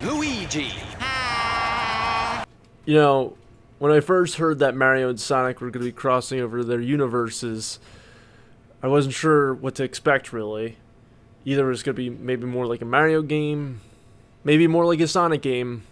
Luigi. You know, when I first heard that Mario and Sonic were going to be crossing over their universes, I wasn't sure what to expect, really. Either it was going to be maybe more like a Mario game, maybe more like a Sonic game.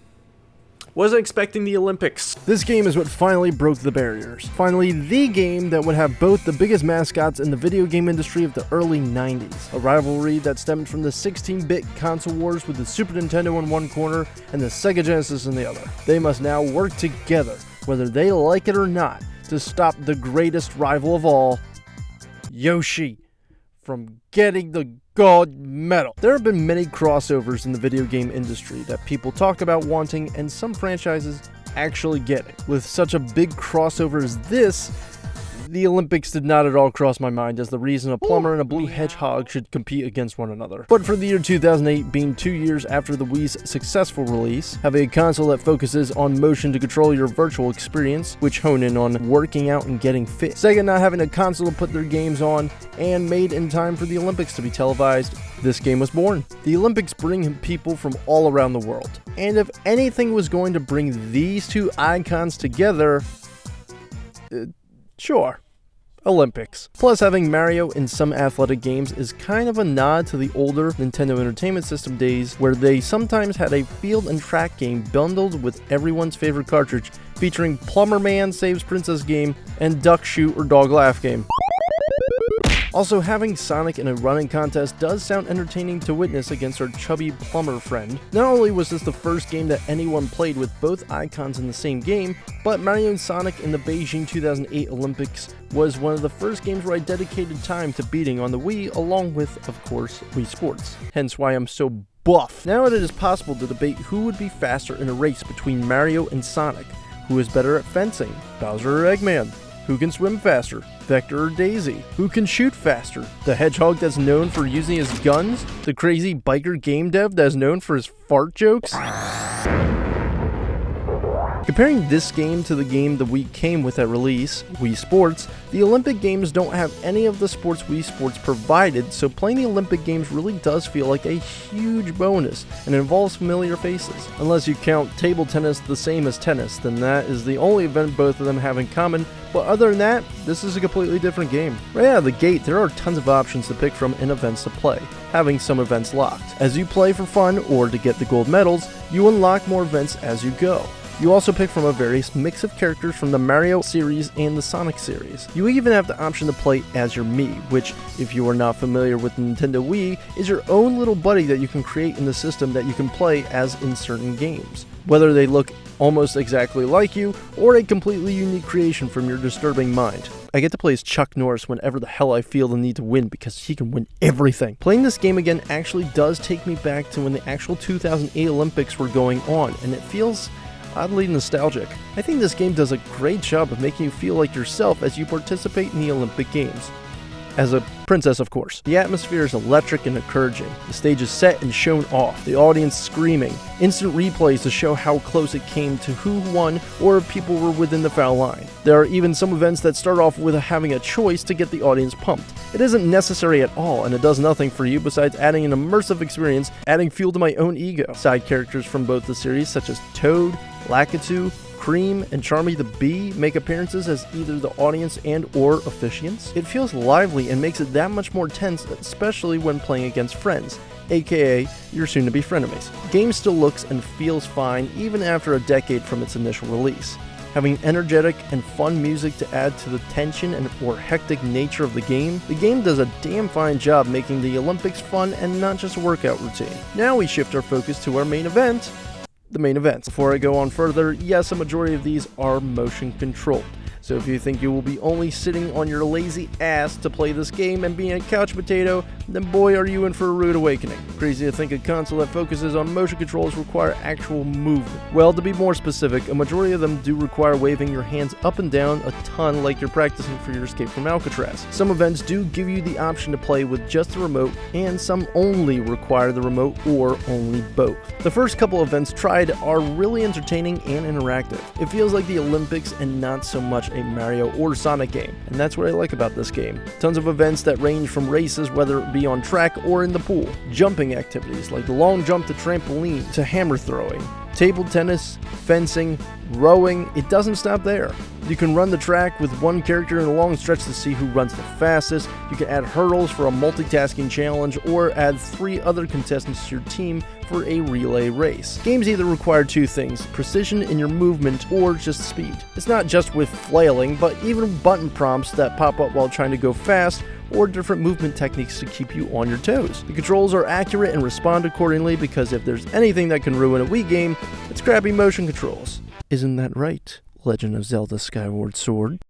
Wasn't expecting the Olympics. This game is what finally broke the barriers. Finally, the game that would have both the biggest mascots in the video game industry of the early 90s. A rivalry that stemmed from the 16-bit console wars with the Super Nintendo in one corner and the Sega Genesis in the other. They must now work together, whether they like it or not, to stop the greatest rival of all, Yoshi, from getting the gold medal. There have been many crossovers in the video game industry that people talk about wanting and some franchises actually getting. With such a big crossover as this, the Olympics did not at all cross my mind as the reason a plumber and a blue hedgehog should compete against one another. But for the year 2008 being 2 years after the Wii's successful release, having a console that focuses on motion to control your virtual experience, which hone in on working out and getting fit, Sega not having a console to put their games on, and made in time for the Olympics to be televised, this game was born. The Olympics bring people from all around the world, and if anything was going to bring these two icons together, sure, Olympics. Plus, having Mario in some athletic games is kind of a nod to the older Nintendo Entertainment System days where they sometimes had a field and track game bundled with everyone's favorite cartridge featuring Plumber Man Saves Princess game and Duck Shoot or Dog Laugh game. Also, having Sonic in a running contest does sound entertaining to witness against our chubby plumber friend. Not only was this the first game that anyone played with both icons in the same game, but Mario and Sonic in the Beijing 2008 Olympics was one of the first games where I dedicated time to beating on the Wii, along with, of course, Wii Sports. Hence why I'm so buff. Now it is possible to debate who would be faster in a race between Mario and Sonic. Who is better at fencing, Bowser or Eggman? Who can swim faster, Vector or Daisy? Who can shoot faster, the hedgehog that's known for using his guns? The crazy biker game dev that's known for his fart jokes? Comparing this game to the game the Wii came with at release, Wii Sports, the Olympic Games don't have any of the sports Wii Sports provided, so playing the Olympic Games really does feel like a huge bonus and involves familiar faces. Unless you count table tennis the same as tennis, then that is the only event both of them have in common, but other than that, this is a completely different game. Right out of the gate, there are tons of options to pick from and events to play, having some events locked. As you play for fun or to get the gold medals, you unlock more events as you go. You also pick from a various mix of characters from the Mario series and the Sonic series. You even have the option to play as your Mii, which, if you are not familiar with the Nintendo Wii, is your own little buddy that you can create in the system that you can play as in certain games. Whether they look almost exactly like you, or a completely unique creation from your disturbing mind. I get to play as Chuck Norris whenever the hell I feel the need to win because he can win everything. Playing this game again actually does take me back to when the actual 2008 Olympics were going on, and it feels oddly nostalgic. I think this game does a great job of making you feel like yourself as you participate in the Olympic Games. As a princess, of course. The atmosphere is electric and encouraging. The stage is set and shown off, the audience screaming, instant replays to show how close it came to who won or if people were within the foul line. There are even some events that start off with having a choice to get the audience pumped. It isn't necessary at all, and it does nothing for you besides adding an immersive experience, adding fuel to my own ego. Side characters from both the series, such as Toad, Lakitu, Cream, and Charmy the Bee make appearances as either the audience and or officiants. It feels lively and makes it that much more tense, especially when playing against friends, aka your soon-to-be frenemies. The game still looks and feels fine even after a decade from its initial release. Having energetic and fun music to add to the tension and or hectic nature of the game does a damn fine job making the Olympics fun and not just a workout routine. Now we shift our focus to our main event, the main events. Before I go on further, yes, a majority of these are motion controlled. So if you think you will be only sitting on your lazy ass to play this game and being a couch potato, then boy are you in for a rude awakening. Crazy to think a console that focuses on motion controls require actual movement. Well, to be more specific, a majority of them do require waving your hands up and down a ton like you're practicing for your escape from Alcatraz. Some events do give you the option to play with just the remote, and some only require the remote or only both. The first couple events tried are really entertaining and interactive. It feels like the Olympics and not so much a Mario or Sonic game, and that's what I like about this game. Tons of events that range from races, whether it be on track or in the pool, jumping activities like the long jump to trampoline to hammer throwing, table tennis, fencing, rowing. It doesn't stop there. You can run the track with one character in a long stretch to see who runs the fastest. You can add hurdles for a multitasking challenge or add 3 other contestants to your team for a relay race. Games either require 2 things, precision in your movement or just speed. It's not just with flailing, but even button prompts that pop up while trying to go fast or different movement techniques to keep you on your toes. The controls are accurate and respond accordingly because if there's anything that can ruin a Wii game, it's crappy motion controls. Isn't that right, Legend of Zelda Skyward Sword?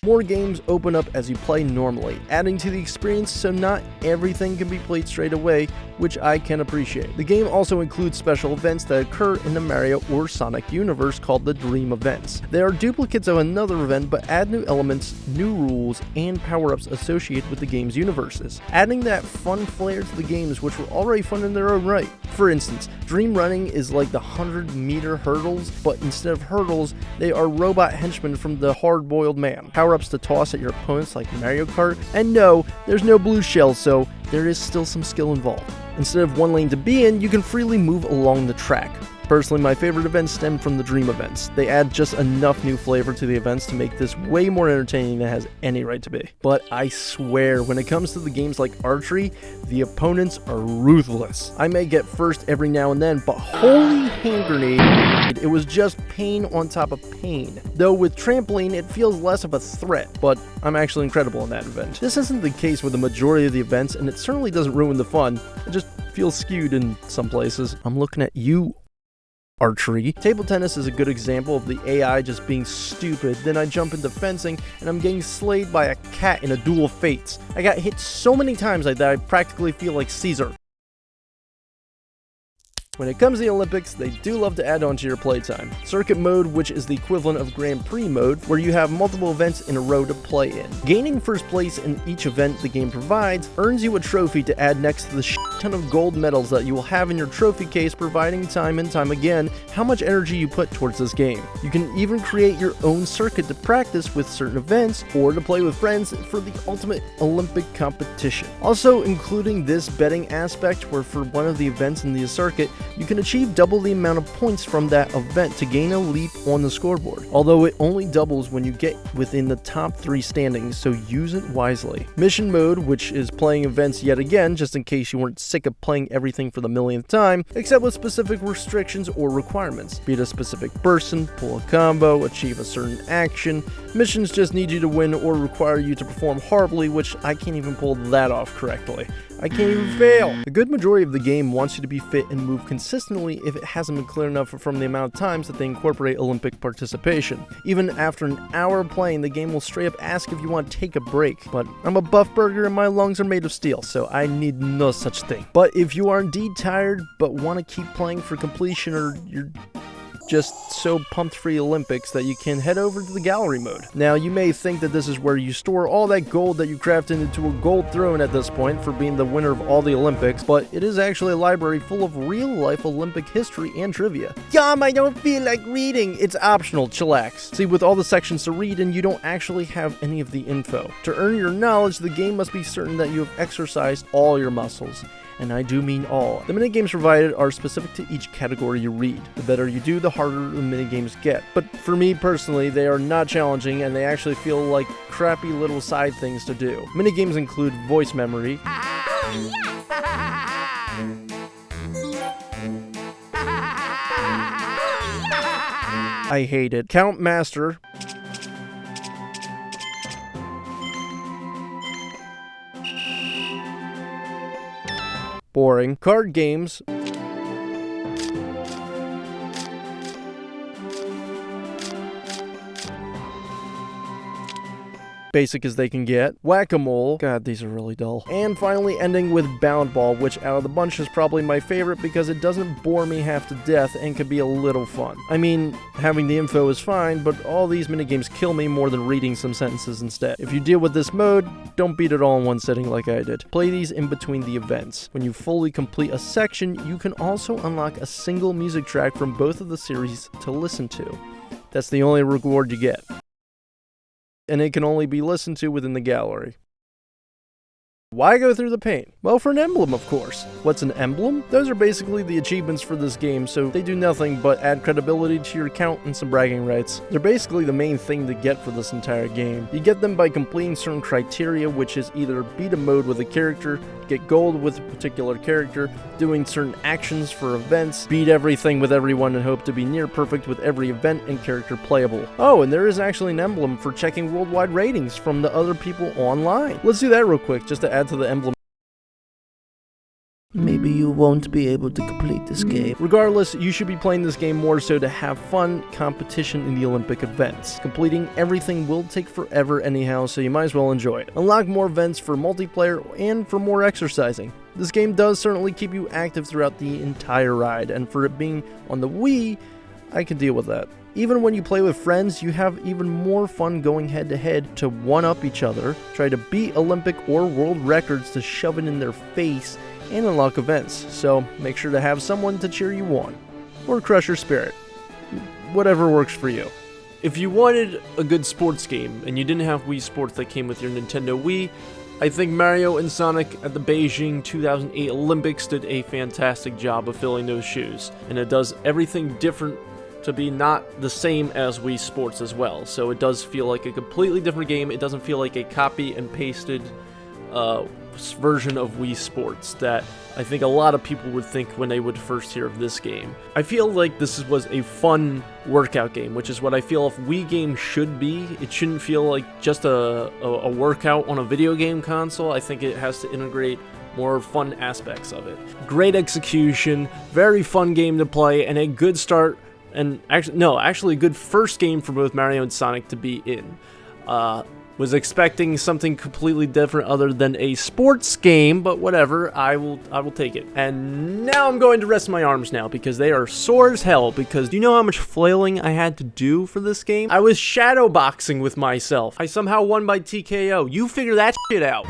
More games open up as you play normally, adding to the experience so not everything can be played straight away, which I can appreciate. The game also includes special events that occur in the Mario or Sonic universe called the Dream Events. They are duplicates of another event but add new elements, new rules, and power-ups associated with the game's universes, adding that fun flair to the games which were already fun in their own right. For instance, Dream Running is like the 100-meter hurdles, but instead of hurdles, they are robot henchmen from the Hard-Boiled Man. Power-ups to toss at your opponents like Mario Kart, and no, there's no blue shell, so there is still some skill involved. Instead of one lane to be in, you can freely move along the track. Personally, my favorite events stem from the Dream Events. They add just enough new flavor to the events to make this way more entertaining than it has any right to be. But I swear, when it comes to the games like archery, the opponents are ruthless. I may get first every now and then, but holy hand grenade, it was just pain on top of pain. Though with trampoline, it feels less of a threat, but I'm actually incredible in that event. This isn't the case with the majority of the events, and it certainly doesn't ruin the fun. It just feels skewed in some places. I'm looking at you, archery. Table tennis is a good example of the AI just being stupid. Then I jump into fencing and I'm getting slayed by a cat in a duel of fates. I got hit so many times that I practically feel like Caesar. When it comes to the Olympics, they do love to add on to your playtime. Circuit mode, which is the equivalent of Grand Prix mode, where you have multiple events in a row to play in. Gaining first place in each event the game provides earns you a trophy to add next to the ton of gold medals that you will have in your trophy case, providing time and time again how much energy you put towards this game. You can even create your own circuit to practice with certain events or to play with friends for the ultimate Olympic competition. Also including this betting aspect where for one of the events in the circuit, you can achieve double the amount of points from that event to gain a leap on the scoreboard, although it only doubles when you get within the top 3 standings, so use it wisely. Mission mode, which is playing events yet again, just in case you weren't sick of playing everything for the millionth time, except with specific restrictions or requirements. Beat a specific person, pull a combo, achieve a certain action. Missions just need you to win or require you to perform horribly, which I can't even pull that off correctly. I can't even fail. The good majority of the game wants you to be fit and move consistently if it hasn't been clear enough from the amount of times that they incorporate Olympic participation. Even after an hour of playing, the game will straight up ask if you want to take a break, but I'm a buff burger and my lungs are made of steel, so I need no such thing. But if you are indeed tired but want to keep playing for completion, or you're just so pumped for the Olympics that you can head over to the gallery mode. Now, you may think that this is where you store all that gold that you crafted into a gold throne at this point for being the winner of all the Olympics, but it is actually a library full of real-life Olympic history and trivia. Yum, I don't feel like reading! It's optional, chillax. See, with all the sections to read and you don't actually have any of the info. To earn your knowledge, the game must be certain that you have exercised all your muscles. And I do mean all. The minigames provided are specific to each category you read. The better you do, the harder the minigames get. But for me personally, they are not challenging and they actually feel like crappy little side things to do. Minigames include voice memory, I hate it, Count Master, boring, card games, basic as they can get. Whack-a-mole, god, these are really dull. And finally ending with Bound Ball, which out of the bunch is probably my favorite because it doesn't bore me half to death and can be a little fun. I mean, having the info is fine, but all these minigames kill me more than reading some sentences instead. If you deal with this mode, don't beat it all in one sitting like I did. Play these in between the events. When you fully complete a section, you can also unlock a single music track from both of the series to listen to. That's the only reward you get. And it can only be listened to within the gallery. Why go through the pain? Well, for an emblem, of course. What's an emblem? Those are basically the achievements for this game, so they do nothing but add credibility to your account and some bragging rights. They're basically the main thing to get for this entire game. You get them by completing certain criteria, which is either beat a mode with a character, get gold with a particular character, doing certain actions for events, beat everything with everyone and hope to be near perfect with every event and character playable. Oh, and there is actually an emblem for checking worldwide ratings from the other people online. Let's do that real quick, just to add to the emblem. Maybe you won't be able to complete this game. Regardless, you should be playing this game more so to have fun competition in the Olympic events. Completing everything will take forever anyhow, so you might as well enjoy it. Unlock more events for multiplayer and for more exercising. This game does certainly keep you active throughout the entire ride, and for it being on the Wii, I can deal with that. Even when you play with friends, you have even more fun going head-to-head to one-up each other, try to beat Olympic or world records to shove it in their face, and unlock events, so make sure to have someone to cheer you on, or crush your spirit. Whatever works for you. If you wanted a good sports game, and you didn't have Wii Sports that came with your Nintendo Wii, I think Mario and Sonic at the Beijing 2008 Olympics did a fantastic job of filling those shoes, and it does everything different to be not the same as Wii Sports as well, so it does feel like a completely different game. It doesn't feel like a copy and pasted version of Wii Sports that I think a lot of people would think when they would first hear of this game. I feel like this was a fun workout game, which is what I feel if Wii game should be. It shouldn't feel like just a workout on a video game console. I think it has to integrate more fun aspects of it. Great execution, very fun game to play, and a good start, and actually a good first game for both Mario and Sonic to be in. Was expecting something completely different other than a sports game, but whatever, I will take it. And now I'm going to rest my arms now because they are sore as hell, because do you know how much flailing I had to do for this game? I was shadow boxing with myself. I somehow won by TKO. You figure that shit out.